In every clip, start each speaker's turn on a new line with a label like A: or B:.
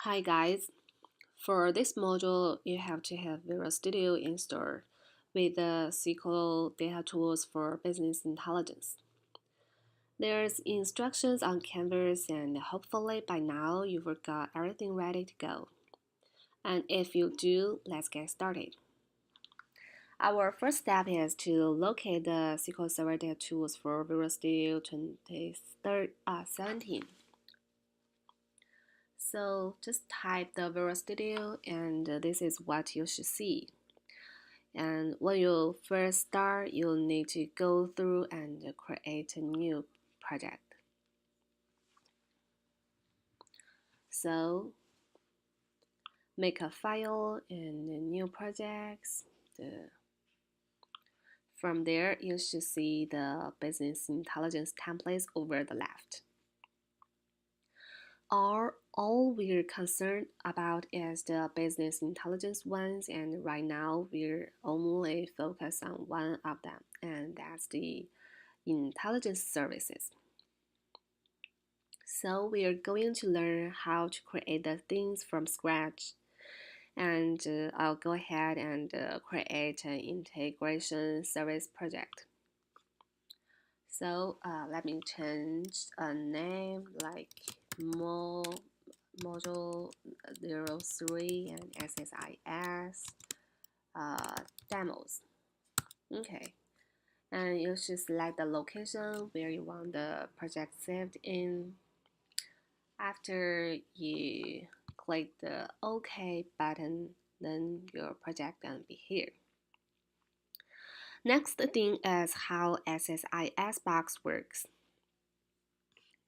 A: Hi guys, for this module you have to have Visual Studio installed with the SQL data tools for business intelligence. There's instructions on Canvas and hopefully by now you've got everything ready to go. And if you do, let's get started. Our first step is to locate the SQL Server data tools for Visual Studio 2017. So just type the Visual Studio and this is what you should see. And when you first start, you'll need to go through and create a new project. So make a file in the new projects. From there, you should see the business intelligence templates over the left. All we're concerned about is the business intelligence ones, and right now we're only focused on one of them, and that's the intelligence services. So we are going to learn how to create the things from scratch, and I'll go ahead and create an integration service project. So let me change a name like Module03 and SSIS demos. Okay, and you should select the location where you want the project saved in. After you click the OK button, then your project gonna be here. Next thing is how SSIS box works.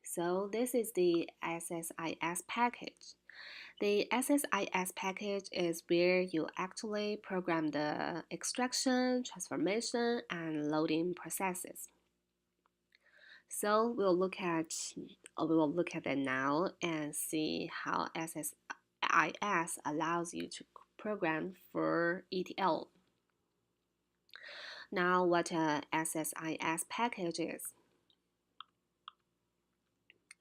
A: So this is the SSIS package. The SSIS package is where you actually program the extraction, transformation, and loading processes. So we'll look at it now and see how SSIS allows you to program for ETL. Now, what a SSIS package is.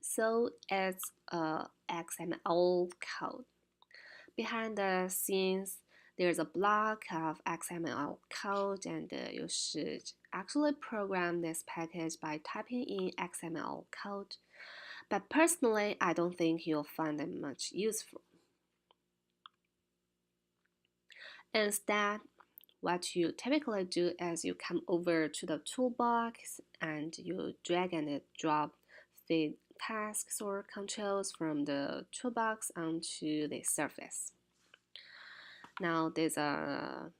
A: So it's a XML code. Behind the scenes, there's a block of XML code, and you should actually program this package by typing in XML code. But personally, I don't think you'll find them much useful. Instead, what you typically do is you come over to the toolbox and you drag and drop feed tasks or controls from the toolbox onto the surface. Now there's a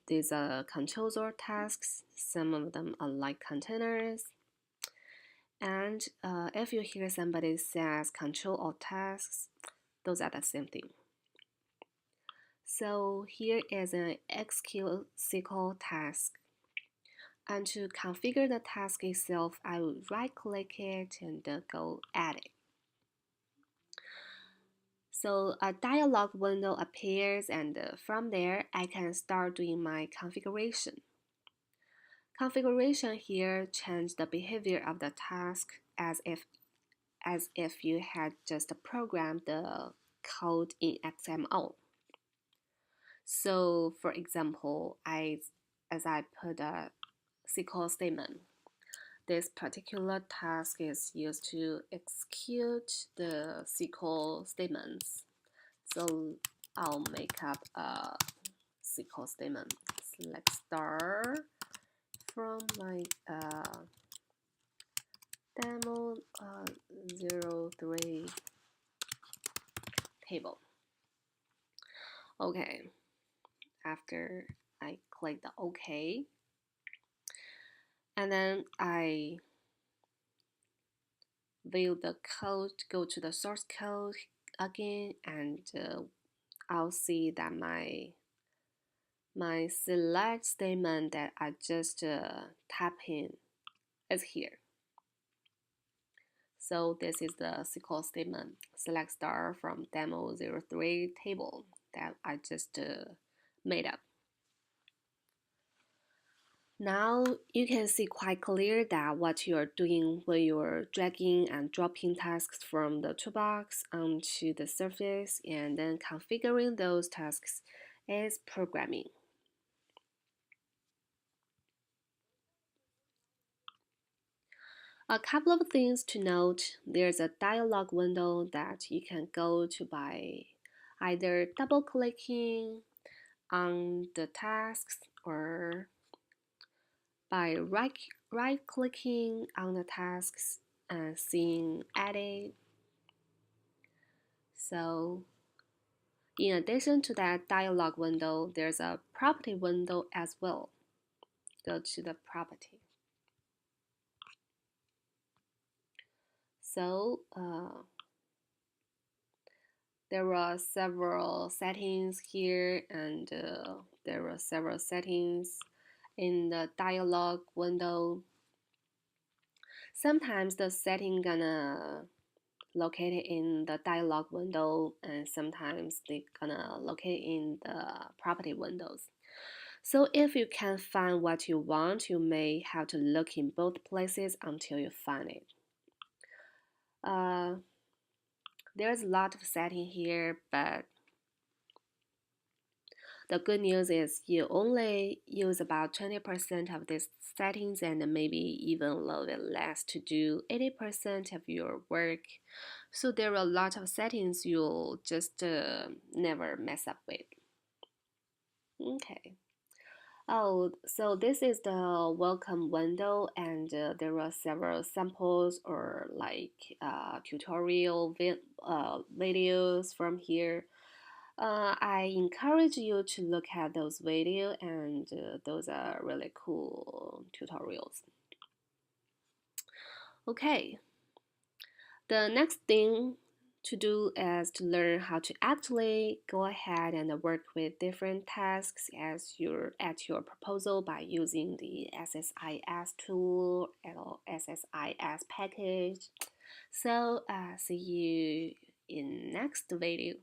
A: there's a controls or tasks. Some of them are like containers. And if you hear somebody says control or tasks, those are the same thing. So here is an execute SQL task. And to configure the task itself, I will right-click it and go Edit. So a dialog window appears, and from there, I can start doing my configuration. Configuration here changes the behavior of the task as if you had just programmed the code in XML. So, for example, as I put a SQL statement. This particular task is used to execute the SQL statements. So I'll make up a SQL statement. Select star from my demo 03 table. Okay, after I click the OK, and then I view the code, go to the source code again, and I'll see that my select statement that I just typed in is here. So this is the SQL statement, select star from demo 03 table that I just made up. Now you can see quite clear that what you are doing when you're dragging and dropping tasks from the toolbox onto the surface and then configuring those tasks is programming. A couple of things to note. There's a dialog window that you can go to by either double clicking on the tasks or by right clicking on the tasks and seeing edit. So in addition to that dialog window, there's a property window as well. Go to the property. So there are several settings here, and there are several settings in the dialog window. Sometimes the setting gonna locate it in the dialog window, and sometimes they gonna locate in the property windows. So if you can't find what you want, you may have to look in both places until you find it. There's a lot of setting here, but the good news is you only use about 20% of these settings and maybe even a little bit less to do 80% of your work. So there are a lot of settings you'll just never mess up with. Okay. Oh, so this is the welcome window, and there are several samples or like tutorial videos from here. I encourage you to look at those videos, and those are really cool tutorials. Okay, the next thing to do is to learn how to actually go ahead and work with different tasks as you're at your proposal by using the SSIS tool or SSIS package. So see you in next video.